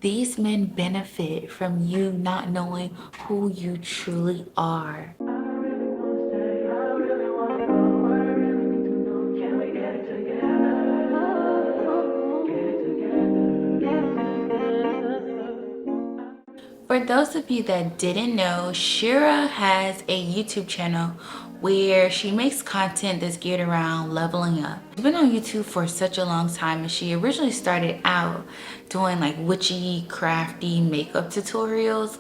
These men benefit from you not knowing who you truly are. For those of you that didn't know, Shera has a YouTube channel where she makes content that's geared around leveling up. She's been on YouTube for such a long time, and she originally started out doing like witchy, crafty makeup tutorials,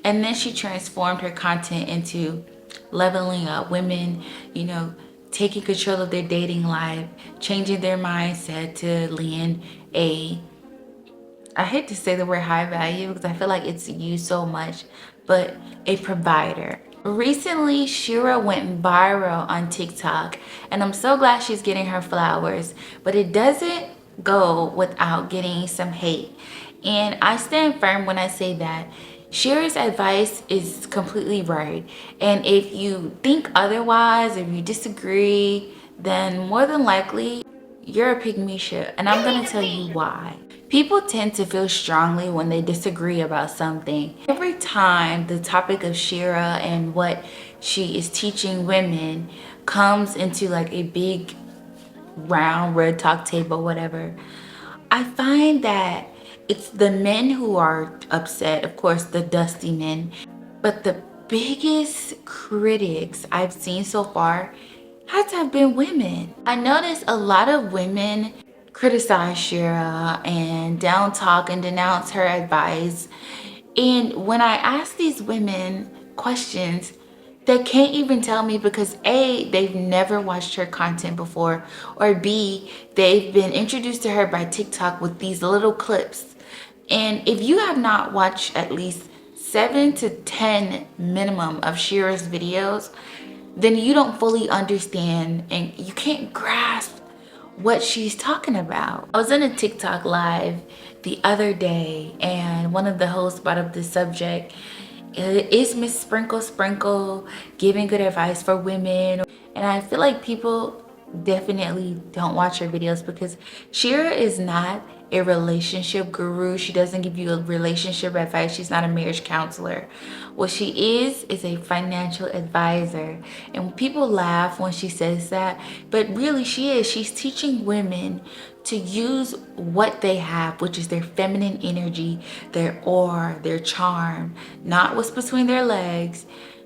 and then she transformed her content into leveling up women, you know, taking control of their dating life, changing their mindset to land a, I hate to say the word high value because I feel like it's used so much, but a provider. Recently, Shera went viral on TikTok, and I'm so glad she's getting her flowers, but it doesn't go without getting some hate. And I stand firm when I say that Shera's advice is completely right. And if you think otherwise, if you disagree, then more than likely you're a Pickmeisha, and I'm gonna tell you why. People tend to feel strongly when they disagree about something. Every time the topic of Shera and what she is teaching women comes into like a big round red talk table, whatever, I find that it's the men who are upset, of course, the dusty men, but the biggest critics I've seen so far has to have been women. I noticed a lot of women criticize Shera and down talk and denounce her advice. And when I ask these women questions, they can't even tell me because A, they've never watched her content before, or B, they've been introduced to her by TikTok with these little clips. And if you have not watched at least 7 to 10 minimum of Shera's videos, then you don't fully understand and you can't grasp what she's talking about. I was in a TikTok live the other day, and one of the hosts brought up this subject. Is Miss Sprinkle Sprinkle giving good advice for women? And I feel like people definitely don't watch her videos because Shera is not a relationship guru. She doesn't give you a relationship advice. She's not a marriage counselor. What she is a financial advisor. And people laugh when she says that, but really she's teaching women to use what they have, which is their feminine energy, their aura, their charm, not what's between their legs,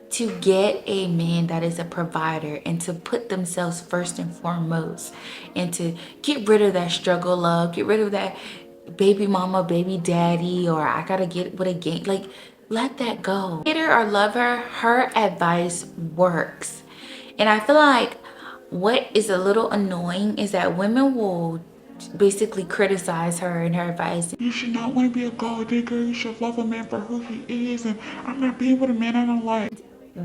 to get a man that is a provider and to put themselves first and foremost, and to get rid of that struggle love, get rid of that baby mama, baby daddy, or I gotta get with a game. Like, let that go. Hate her or love her, her advice works. And I feel like what is a little annoying is that women will basically criticize her and her advice. You should not want to be a gold digger. You should love a man for who he is. And I'm not being with a man I don't like.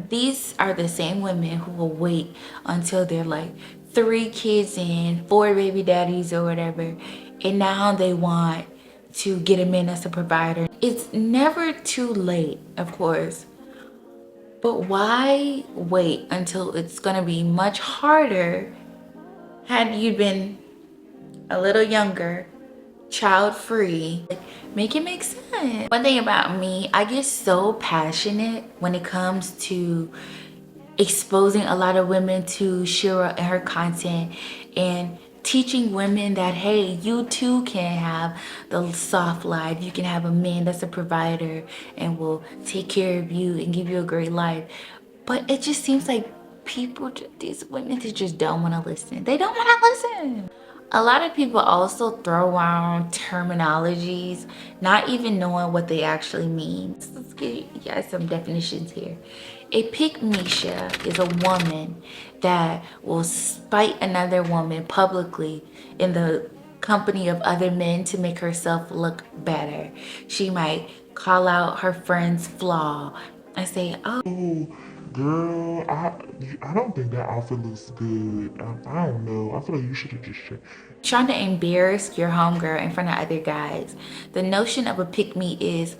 These are the same women who will wait until they're like 3 kids in, 4 baby daddies or whatever, and now they want to get a man that's a provider. It's never too late, of course, but why wait until it's gonna be much harder? Had you been a little younger, child free, make it make sense. One thing about me, I get so passionate when it comes to exposing a lot of women to Shera and her content, and teaching women that, hey, you too can have the soft life. You can have a man that's a provider and will take care of you and give you a great life. But it just seems like people, these women, they just don't want to listen. They don't want to listen. A lot of people also throw around terminologies, not even knowing what they actually mean. Let's give you guys some definitions here. A Pickmeisha is a woman that will spite another woman publicly in the company of other men to make herself look better. She might call out her friend's flaw and say, oh, Girl, I don't think that outfit looks good. I don't know. I feel like you should have just checked. trying to embarrass your homegirl in front of other guys. The notion of a pick-me is,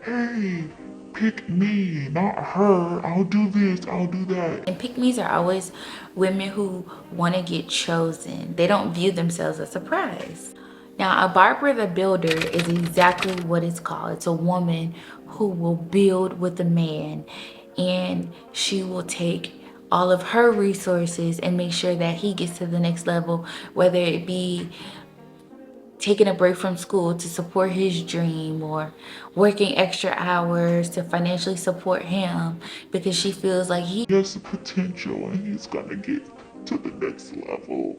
Hey, pick me, not her. I'll do this, I'll do that. and pick-me's are always women who want to get chosen. They don't view themselves as a prize. Now, a Barbara the Builder is exactly what it's called. It's a woman who will build with a man, and she will take all of her resources and make sure that he gets to the next level, whether it be taking a break from school to support his dream or working extra hours to financially support him because she feels like he has the potential and he's gonna get to the next level.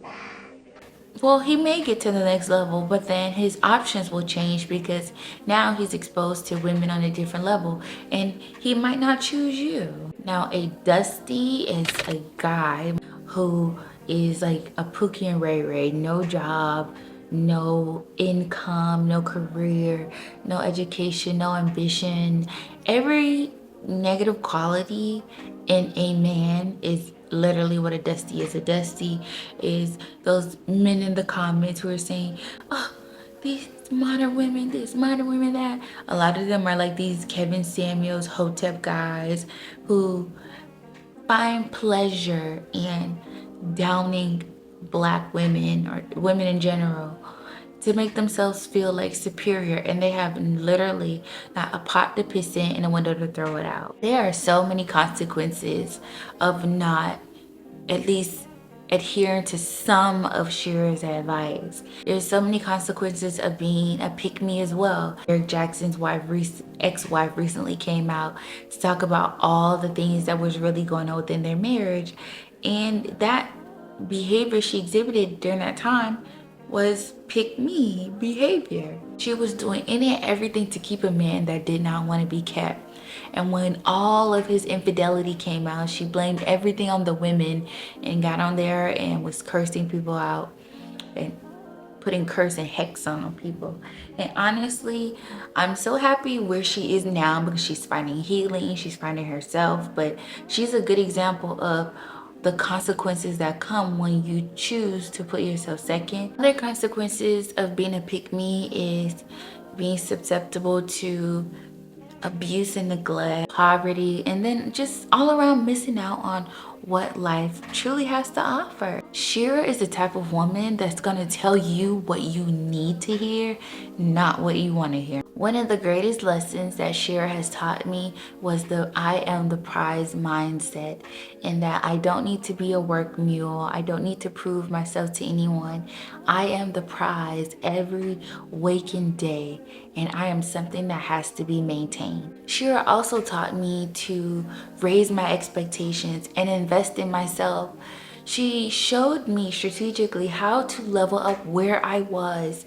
well, he may get to the next level, but then his options will change because now he's exposed to women on a different level and he might not choose you. Now, a Dusty is a guy who is like a Pookie and Ray Ray, no job, no income, no career, no education, no ambition. Every negative quality in a man is literally what a Dusty is. A Dusty is those men in the comments who are saying, oh, these modern women this, modern women that. A lot of them are like these Kevin Samuels, Hotep guys who find pleasure in downing black women or women in general to make themselves feel like superior, and they have literally not a pot to piss in and a window to throw it out. There are so many consequences of not at least adhering to some of Shera's advice. There's so many consequences of being a pick-me as well. Derrick Jaxn's ex-wife recently came out to talk about all the things that was really going on within their marriage, and that behavior she exhibited during that time was pick me behavior. She was doing any and everything to keep a man that did not want to be kept. And when all of his infidelity came out, she blamed everything on the women and got on there and was cursing people out and putting curse and hex on people. And honestly, I'm so happy where she is now because she's finding healing, she's finding herself, but she's a good example of the consequences that come when you choose to put yourself second. Other consequences of being a pick-me is being susceptible to abuse and neglect, poverty, and then just all around missing out on what life truly has to offer. Shera is the type of woman that's gonna tell you what you need to hear, not what you want to hear. One of the greatest lessons that Shera has taught me was the I am the prize mindset, and that I don't need to be a work mule. I don't need to prove myself to anyone. I am the prize every waking day, and I am something that has to be maintained. Shera also taught me to raise my expectations and invest in myself. She showed me strategically how to level up where I was,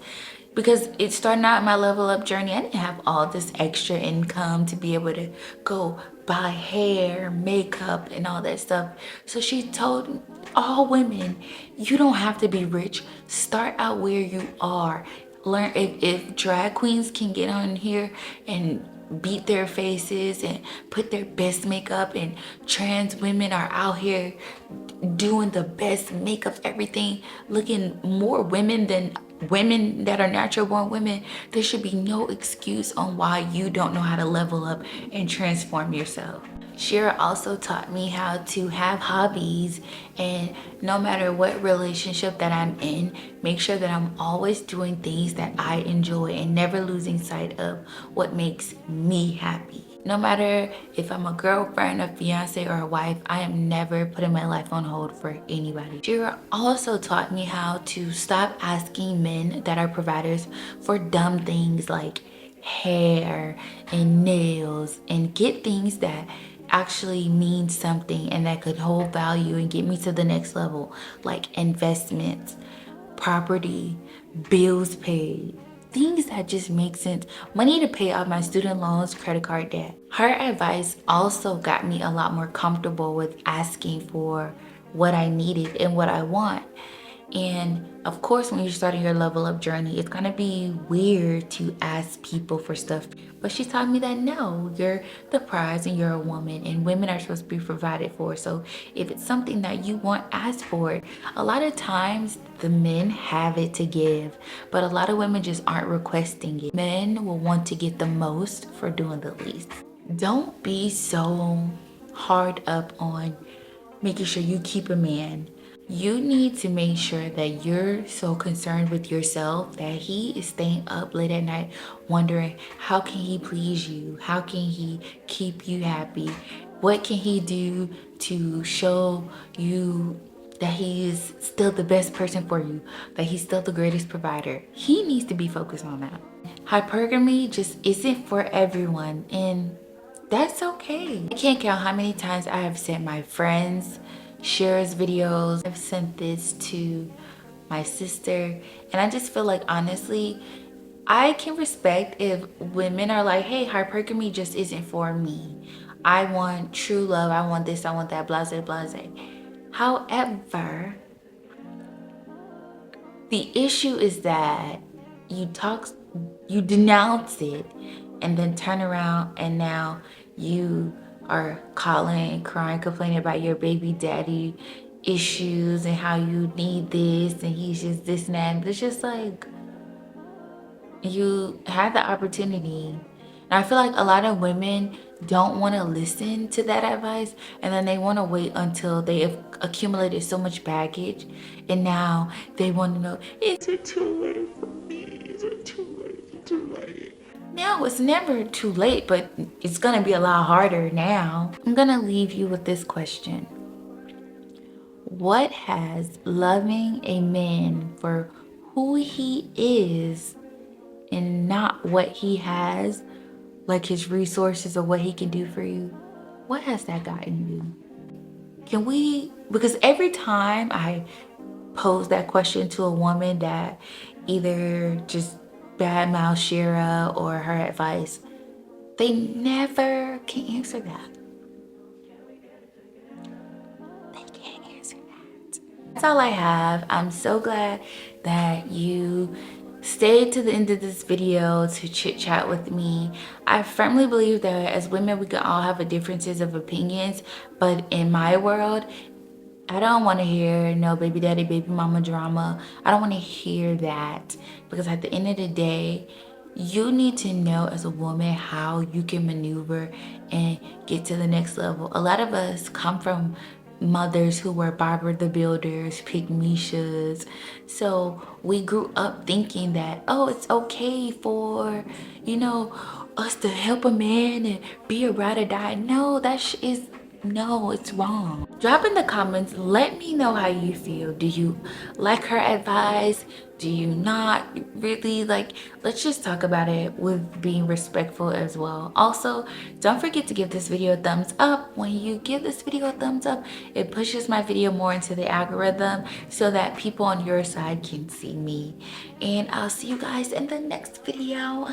because it started out my level up journey. I didn't have all this extra income to be able to go buy hair, makeup, and all that stuff. So she told all women, you don't have to be rich. Start out where you are. Learn if drag queens can get on here and beat their faces and put their best makeup, and trans women are out here doing the best makeup, everything, looking more women than women that are natural born women, there should be no excuse on why you don't know how to level up and transform yourself. Shera also taught me how to have hobbies, and no matter what relationship that I'm in, make sure that I'm always doing things that I enjoy and never losing sight of what makes me happy. No matter if I'm a girlfriend, a fiance, or a wife, I am never putting my life on hold for anybody. Shera also taught me how to stop asking men that are providers for dumb things like hair and nails, and get things that actually mean something and that could hold value and get me to the next level, like investments, property, bills paid, things that just make sense, money to pay off my student loans, credit card debt. Her advice also got me a lot more comfortable with asking for what I needed and what I want. And of course, when you're starting your level up journey, it's gonna be weird to ask people for stuff. But she taught me that no, you're the prize and you're a woman, and women are supposed to be provided for. So if it's something that you want, ask for it. A lot of times the men have it to give, but a lot of women just aren't requesting it. Men will want to get the most for doing the least. Don't be so hard up on making sure you keep a man. You need to make sure that you're so concerned with yourself that he is staying up late at night wondering how can he please you? How can he keep you happy? What can he do to show you that he is still the best person for you, that he's still the greatest provider? He needs to be focused on that. Hypergamy just isn't for everyone, and that's okay. I can't count how many times I have sent my friends Shera's videos. I've sent this to my sister, and I just feel like honestly, I can respect if women are like, hey, hypergamy just isn't for me. I want true love, I want this, I want that, blase, blase. However, the issue is that you denounce it and then turn around and now you are calling, crying, complaining about your baby daddy issues and how you need this and he's just this and that. It's just like you had the opportunity. And I feel like a lot of women don't want to listen to that advice, and then they want to wait until they have accumulated so much baggage, and now they want to know, is it too late for me? Is it too late? Is it too late? No, it's never too late, but it's gonna be a lot harder now. I'm gonna leave you with this question. What has loving a man for who he is and not what he has, like his resources or what he can do for you, what has that gotten you? Can we, because every time I pose that question to a woman that either just badmouth Shera or her advice, they never can answer that. They can't answer that. That's all I have. I'm so glad that you stayed to the end of this video to chit chat with me. I firmly believe that as women, we can all have differences of opinions, but in my world, I don't want to hear no baby daddy, baby mama drama. I don't want to hear that, because at the end of the day, you need to know as a woman how you can maneuver and get to the next level. A lot of us come from mothers who were Barbara the Builders, Pickmeishas. So we grew up thinking that, oh, it's okay for, you know, us to help a man and be a ride or die. No, no, it's wrong. Drop in the comments, let me know how you feel. Do you like her advice? Do you not really? Like, let's just talk about it with being respectful as well. Also, don't forget to give this video a thumbs up. When you give this video a thumbs up, it pushes my video more into the algorithm so that people on your side can see me. And I'll see you guys in the next video.